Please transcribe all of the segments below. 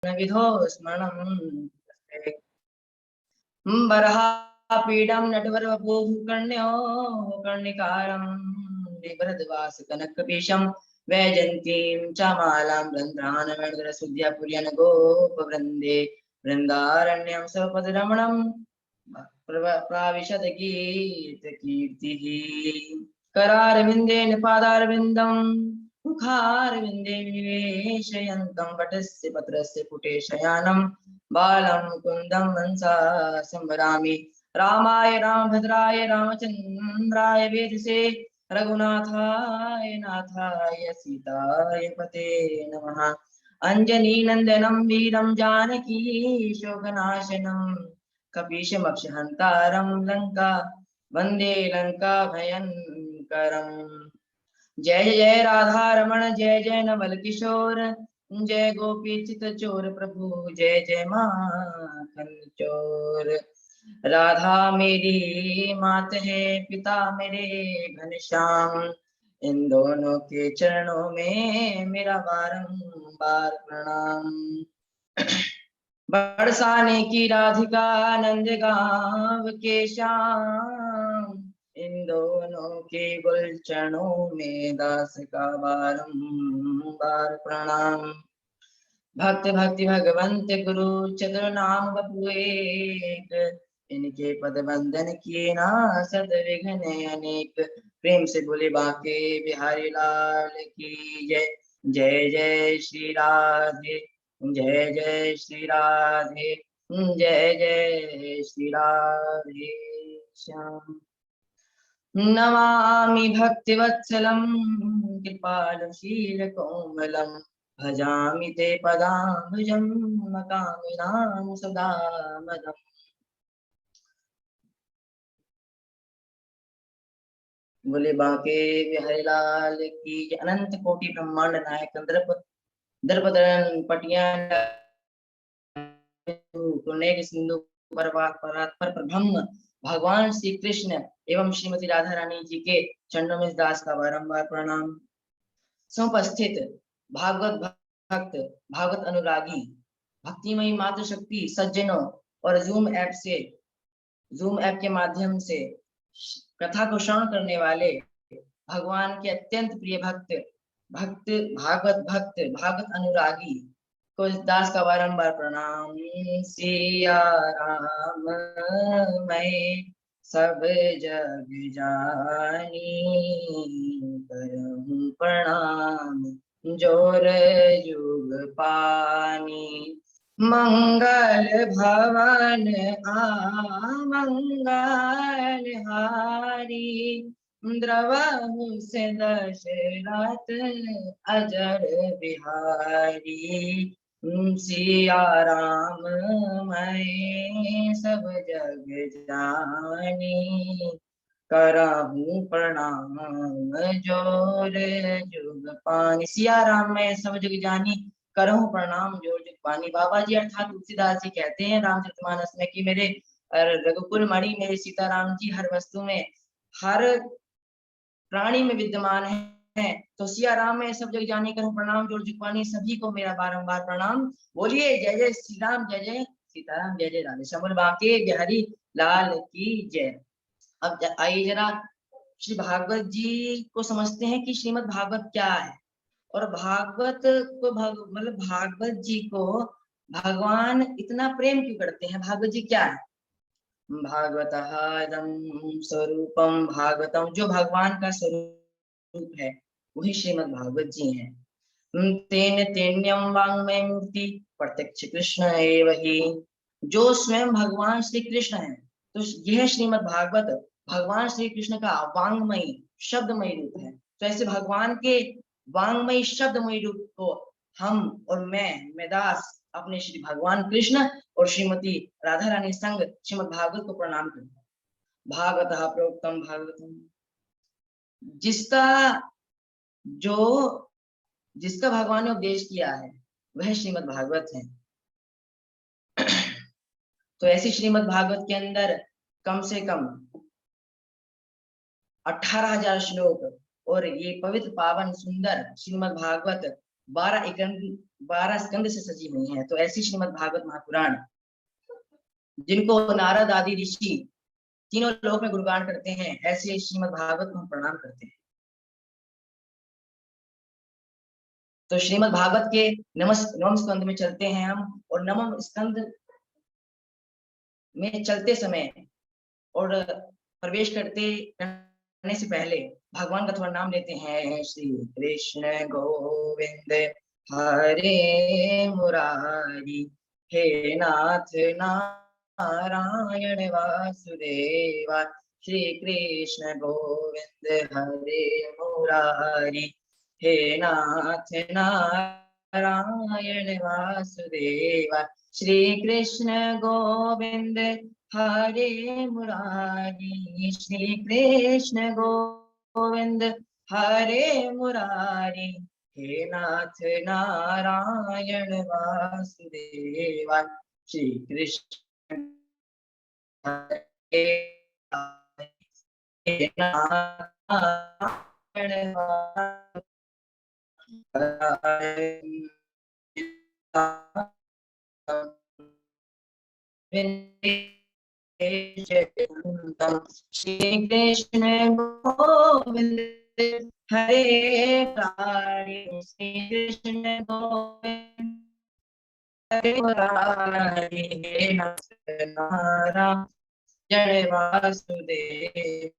विधो स्मरणं बर्हापीडं नटवरवपुः कर्ण्यो कर्णिकारं बिभ्रद्वासकनकपीशं वैजयन्तीं च मालां रन्ध्रानवेणुधरसुध्या गोपवृन्दे वृन्दारण्यं स्वपदरमणं प्राविशद कीर्तिः करारविन्देन पादारविन्दं मुखारविन्दे निवेशयन्तं वटस्य पत्रस्य पुटे शयानं बालं मुकुन्दं मनसा संवरामि रामाय रामभद्राय रामचन्द्राय वेधसे रघुनाथाय नाथाय सीताय पते नमः। अंजनी नंदनम वीरम जानकी शोकनाशनम कपीशमक्षहंतारम लंका वंदे लंका भयंकरम। जय जय राधा रमण जय जय नवल किशोर जय गोपी चित चोर प्रभु जय जय माखन चोर। राधा मेरी मात है पिता मेरे घनश्याम इन दोनों के चरणों में मेरा बारंबार प्रणाम। बरसाने की राधिका नंद गांव के श्याम इन दोनों के गुलचरणों में दास का बारंबार प्रणाम। भक्त भक्ति भगवंत गुरु चतुर नाम बपु एक इनके पद बंदन किए ना सद विघ्न अनेक। प्रेम से बोले बाके बिहारी लाल की जय। जय जय श्री राधे जय जय श्री राधे जय जय श्री राधे श्याम। नमामि भक्तिवत्सलं कृपालुशील कोमलं भजामि ते पदाम्बुजं मकामिनां सदा मदम्। बोले बाके बिहारी लाल की अनंत कोटि ब्रह्मांड नायक दर्पदरन पटिया सिंधु पर ब्रह्म भगवान श्री कृष्ण एवं श्रीमती राधा रानी जी के चरणों में दास का बारंबार प्रणाम। समुपस्थित भागवत भक्त भागवत अनुरागी भक्तिमयी मातृशक्ति सज्जनों और जूम ऐप के माध्यम से कथा को श्रवण करने वाले भगवान के अत्यंत प्रिय भागवत अनुरागी को इस दास का बारंबार प्रणाम। सिया राम मैं सब जग जानी करहूं प्रणाम जोर जुग पानी। मंगल भवन मंगल हारी द्रवहु से दशरथ अजर बिहारी। सिया राम मैं सब जग जानी करहूं प्रणाम जोर जुग पानी। सिया राम मैं सब जग जानी करहूं प्रणाम जोर जुग पानी। बाबा जी अर्थात तुलसीदास जी कहते हैं रामचरितमानस में कि मेरे रघुकुल मणि मेरे सीताराम जी हर वस्तु में हर प्राणी में विद्यमान है। तो सिया राम में सब जग जानी करूं प्रणाम जोर जुग पानी। सभी को मेरा बारंबार प्रणाम। बोलिए जय जय श्री राम जय जय सीताराम जय जय राधे श्याम। बांके बिहारी लाल की जय। अब आइए जरा श्री भागवत जी को समझते हैं कि श्रीमद् भागवत क्या है और भागवत को मतलब भागवत जी को भगवान इतना प्रेम क्यों करते हैं। भागवत जी क्या है। भागवतः इदं स्वरूपम भागवतम जो भगवान का स्वरूप है वही श्रीमद् भागवत जी है। तेन तेन्यम वाङ्मय मूर्ति प्रत्यक्ष कृष्ण एव ही जो स्वयं भगवान श्री कृष्ण है। तो यह श्रीमद् भागवत भगवान श्री कृष्ण का वांगमयी शब्दमयी रूप है। तो ऐसे भगवान के वांगमयी शब्दमयी रूप को हम और मैं दास अपने श्री भगवान कृष्ण और श्रीमती राधा रानी संग श्रीमद् भागवत को प्रणाम करते हैं। भागवतः प्रोक्तम भागवतम जिसका भगवान ने उपदेश किया है वह श्रीमद् भागवत है। तो ऐसी श्रीमद् भागवत के अंदर कम से कम 18,000 श्लोक और ये पवित्र पावन सुंदर श्रीमद् भागवत 12 12 स्कंद से सजी हुई है। तो ऐसी श्रीमद् भागवत महापुराण, जिनको नारद आदि ऋषि तीनों लोक में गुणगान करते हैं, ऐसे श्रीमद् भागवत को हम प्रणाम करते हैं। तो श्रीमद् भागवत के नवम स्कंद में चलते हैं हम, और नवम स्कंद में चलते समय और प्रवेश करने से पहले भगवान का थोड़ा नाम लेते हैं। श्री कृष्ण गोविंद हरे मुरारी, हे नाथ नारायण वासुदेवा। श्री कृष्ण गोविंद हरे मुरारी, हे नाथ नारायण वासुदेवा। श्री कृष्ण गोविंद हरे मुरारी, श्री कृष्ण गोविंद हरे मुरारी, हे नाथ नारायण वासुदेवा। श्री कृष्ण हरे नारायण श्री कृष्ण गोविंद हरे मुरारी, श्री कृष्ण गोविंद हरे मुरारी, हे नाथ नारायण वासुदेव।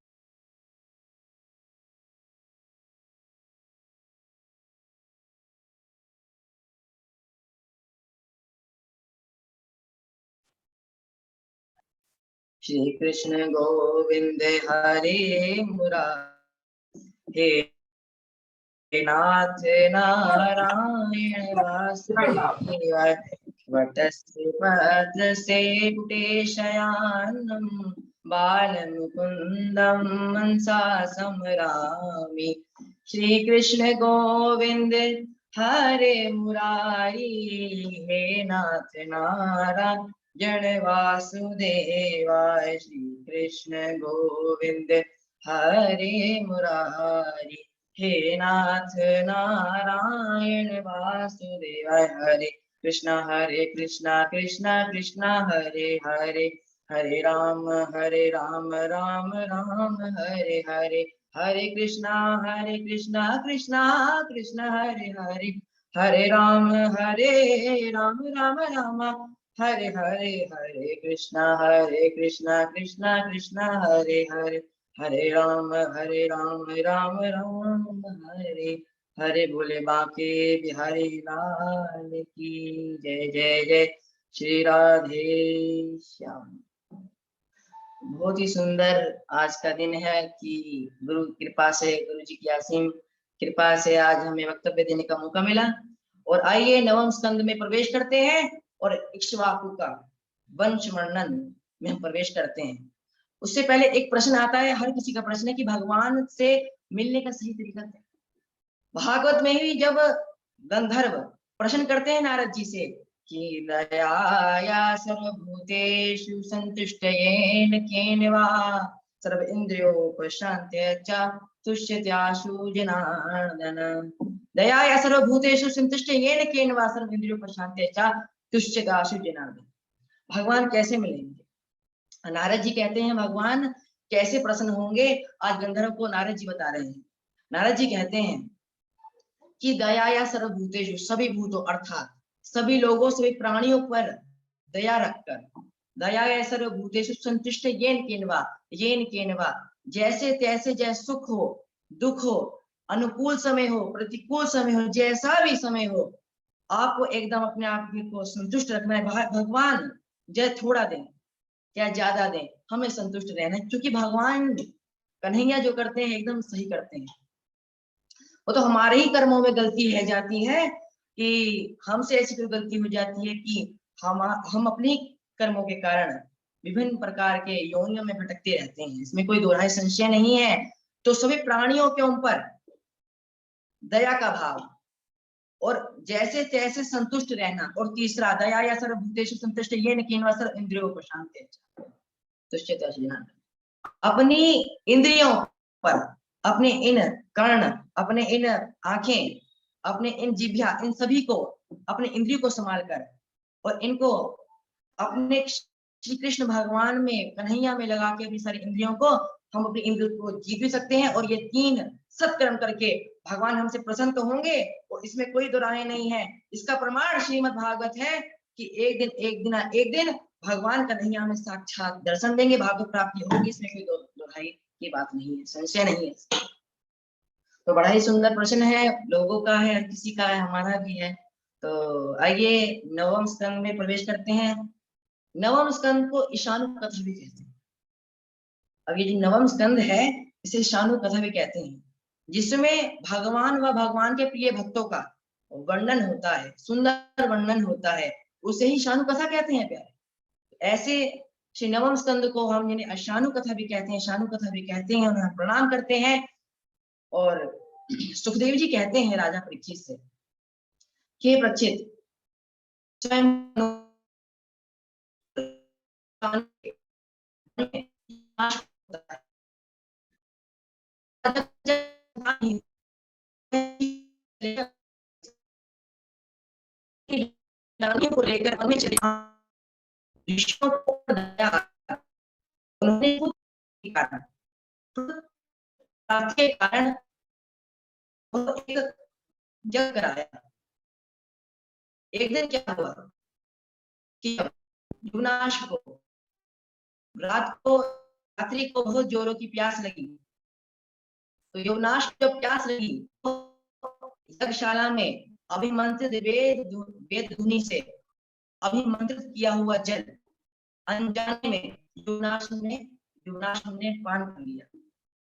श्री कृष्ण गोविंद हरे मुरारी, हे नाथ नारायण वासुदेवा। वटस्य भद्रसेतुते शयानं, बालमुकुन्दं मनसा स्मरामि। श्री कृष्ण गोविंद हरे मुरारी, हे नाथ नारायण वासुदेवाय। श्री कृष्ण गोविंद हरे मुरारी, हे नाथ नारायण वासुदेवाय। हरे कृष्णा कृष्णा कृष्णा हरे हरे, हरे राम राम राम हरे हरे। हरे कृष्णा कृष्णा कृष्णा हरे हरे, हरे राम राम राम हरे हरे। हरे कृष्णा कृष्णा कृष्णा हरे हरे, हरे राम राम राम हरे हरे। बोले बांके बिहारी लाल की जय। जय जय श्री राधे श्याम। बहुत ही सुंदर आज का दिन है कि गुरु कृपा से, गुरु जी की असीम कृपा से आज हमें वक्तव्य देने का मौका मिला। और आइए नवम स्कंद में प्रवेश करते हैं और इक्ष्वाकु का वंश वर्णन में हम प्रवेश करते हैं। उससे पहले एक प्रश्न आता है, हर किसी का प्रश्न है कि भगवान से मिलने का सही तरीका क्या है। भागवत में ही जब गंधर्व प्रश्न करते हैं नारद जी से कि दयाया सर्वभूतेषु संतुष्टयेन केन वा सर्व इंद्रियोपशांत्य च तुष्यत्याशु जनार्दन। दयाया सर्वभूतेषु संतुष्टयेन केन वा सर्व इंद्रियोपशांत्य च तुष्यत्याशु जनार्दन। भगवान कैसे मिलेंगे। नारद जी कहते हैं भगवान कैसे प्रसन्न होंगे। आज गंधर्व को नारद जी बता रहे हैं। नारद जी कहते हैं कि दया या सर्वभूतेषु, सभी भूतों अर्थात सभी लोगों, सभी प्राणियों पर दया रखकर, दया या सर्वभूतेषु संतुष्ट येन केनवा, जैसे तैसे, जैसे सुख हो दुख हो, अनुकूल समय हो प्रतिकूल समय हो, जैसा भी समय हो, आपको एकदम अपने आप को संतुष्ट रखना है। भगवान जय थोड़ा दें क्या ज्यादा दें, हमें संतुष्ट रहना है। क्योंकि भगवान कन्हैया जो करते हैं एकदम सही करते हैं। वो तो हमारे ही कर्मों में गलती है जाती है कि हमसे ऐसी कोई गलती हो जाती है कि हम अपनी कर्मों के कारण विभिन्न प्रकार के योनियों में भटकते रहते हैं। इसमें कोई दोहराए संशय नहीं है। तो सभी प्राणियों के ऊपर दया का भाव और जैसे तैसे संतुष्ट रहना। और तीसरा दया या सर्वभूतेषु संतुष्ट येन केनवा सर्व इंद्रियोपशांत्य तुष्यत्या जनार्दन। अपनी इंद्रियों पर, अपने इन कर्ण, अपने इन आंखें, अपने इन जिह्वा, इन सभी को अपने इंद्रियों को संभाल कर और इनको अपने श्री कृष्ण भगवान में, कन्हैया में लगा के अपनी सारी इंद्रियों को हम अपनी इंद्रियों को जीत भी सकते हैं। और ये 3 सत्कर्म करके भगवान हमसे प्रसन्न तो होंगे और इसमें कोई दो राय नहीं है। इसका प्रमाण श्रीमद् भागवत है कि एक दिन भगवान कन्हैया में साक्षात दर्शन देंगे, भागवत प्राप्ति होगी, इसमें कोई दो राय की बात नहीं है, संशय नहीं है। तो बड़ा ही सुंदर प्रश्न है, लोगों का है, किसी का है, हमारा भी है। तो आइए नवम स्कंद में प्रवेश करते हैं। नवम स्कंद को ईशानु कथा भी कहते हैं। अब ये जो नवम स्कंद है इसे ईशानु कथा भी कहते हैं, जिसमें भगवान व भगवान के प्रिय भक्तों का वर्णन होता है, सुंदर वर्णन होता है, उसे ही ईशानु कथा कहते हैं प्यारे। ऐसे श्री नवम स्कंद को हम यानी ईशानु कथा भी कहते हैं, ईशानु कथा भी कहते हैं, उन्हें प्रणाम करते हैं। और सुखदेव जी कहते हैं राजा परीक्षित से कि परीक्षित, को लेकर उन्होंने के कारण एक जग कराया। एक दिन क्या हुआ कि युवनाश को रात्रि को बहुत जोरों की प्यास लगी। तो युवनाश जब प्यास लगी तो यज्ञशाला में अभिमंत्रित वेद धुनि से अभिमंत्रित किया हुआ जल अनजाने में युवनाश ने पान कर लिया।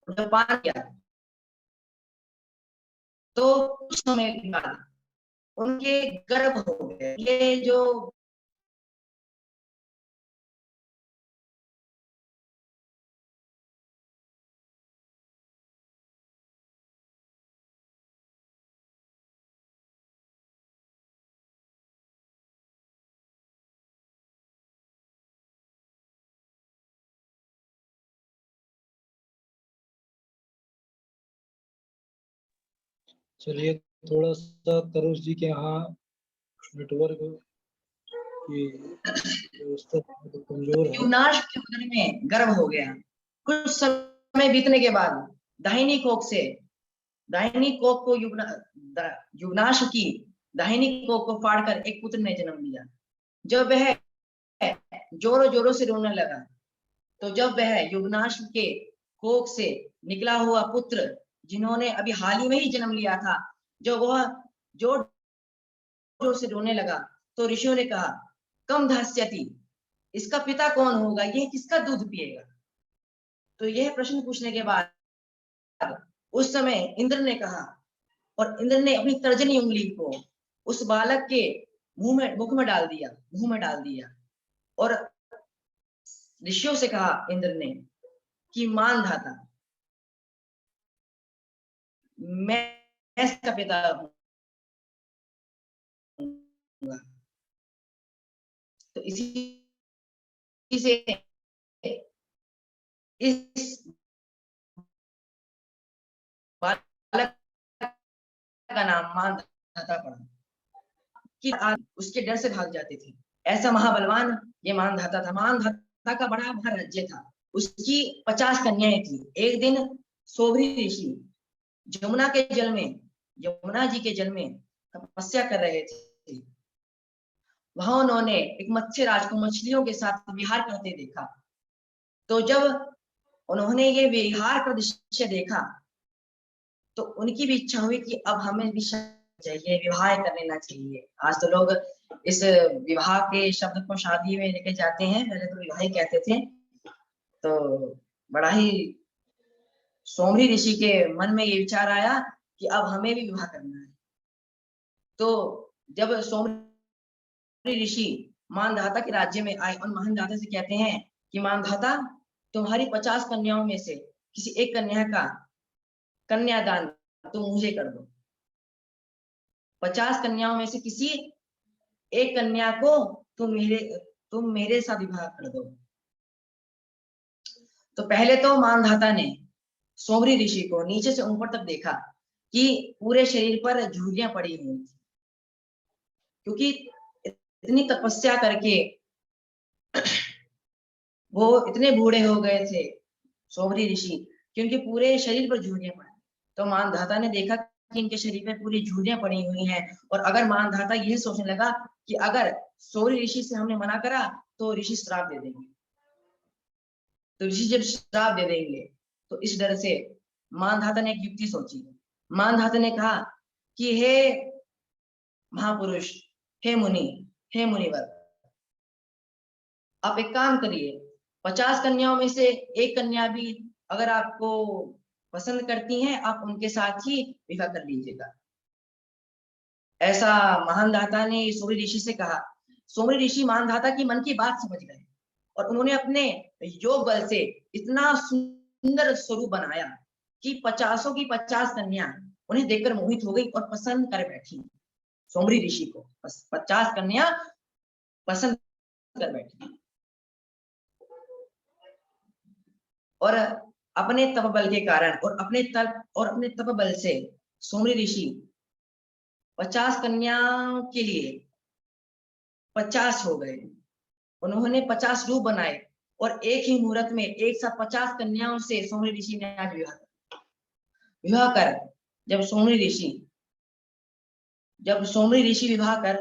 जब पान किया तो कुछ समय के बाद उनके गर्भ हो गए। ये जो चलिए, थोड़ा सा तरुष जी के यहाँ नेटवर्क की व्यवस्था कमजोर है। युवनाश के उदर में गर्भ हो गया। कुछ समय बीतने के बाद दाहिनी कोख को युवनाश की दाहिनी कोख को फाड़कर एक पुत्र ने जन्म लिया। जब वह जोरों जोरों से रोने लगा तो जब वह युवनाश के कोख से निकला हुआ पुत्र, जिन्होंने अभी हाल ही में ही जन्म लिया था, जब वह जोर जोर से रोने लगा तो ऋषियों ने कहा, कम धास्यति, इसका पिता कौन होगा, यह किसका दूध पिएगा। तो यह प्रश्न पूछने के बाद उस समय इंद्र ने कहा, और इंद्र ने अपनी तर्जनी उंगली को उस बालक के मुंह में डाल दिया और ऋषियों से कहा इंद्र ने कि मान धाता, मैं इसका पिता हूँ। तो इसी से इस बालक का नाम मान धाता पड़ा कि उसके डर से भाग जाते थे। ऐसा महाबलवान ये मान धाता था। मान धाता का बड़ा बड़ा राज्य था। उसकी 50 कन्याएं थी। एक दिन सोभरी ऋषि यमुना जी के जल में तपस्या कर रहे थे। वहां उन्होंने एक मत्स्यराज को मछलियों के साथ विहार करते देखा। तो जब उन्होंने ये विहार का दृश्य देखा तो उनकी भी इच्छा हुई कि अब हमें भी चाहिए, विवाह कर लेना चाहिए। आज तो लोग इस विवाह के शब्द को शादी में लेके जाते हैं, पहले तो विवाह ही कहते थे। तो बड़ा ही सोमरी ऋषि के मन में ये विचार आया कि अब हमें भी विवाह करना है। तो जब सोमरी ऋषि मानधाता के राज्य में आए और मानधाता से कहते हैं कि मानधाता, तुम्हारी 50 कन्याओं में से किसी एक कन्या का कन्यादान तुम मुझे कर दो। 50 कन्याओं में से किसी एक कन्या को तुम मेरे साथ विवाह कर दो। तो पहले तो मानधाता ने सोमरी ऋषि को नीचे से ऊपर तक देखा कि पूरे शरीर पर झुर्रियां पड़ी हुई थी। क्योंकि इतनी तपस्या करके वो इतने बूढ़े हो गए थे सोमरी ऋषि कि उनके पूरे शरीर पर झुर्रियां पड़ी। तो मानधाता ने देखा कि इनके शरीर पे पूरी झुर्रियां पड़ी हुई हैं, और अगर मानधाता यह सोचने लगा कि अगर सोमरी ऋषि से हमने मना करा तो ऋषि श्राप दे देंगे, तो ऋषि जब श्राप दे देंगे तो इस डर से मानधाता ने एक युक्ति सोची। मानधाता ने कहा कि हे महापुरुष, हे मुनि, हे मुनिवर, आप एक काम करिए, 50 कन्याओं में से एक कन्या भी अगर आपको पसंद करती हैं, आप उनके साथ ही विवाह कर लीजिएगा। ऐसा मानधाता ने सोमरी ऋषि से कहा। सोमरी ऋषि मानधाता की मन की बात समझ गए और उन्होंने अपने योग बल से इतना सुंदर स्वरूप बनाया कि 50 की 50 कन्या उन्हें देखकर मोहित हो गई और पसंद कर बैठी। सोमरी ऋषि को 50 कन्या पसंद कर बैठी, और अपने तप बल के कारण और अपने तप बल से सोमरी ऋषि 50 कन्याओं के लिए 50 हो गए। उन्होंने 50 रूप बनाए और एक ही मुहूर्त में एक साथ 50 कन्याओं से सोमरी ऋषि ने आज विवाह कर जब सोमरी ऋषि विवाह कर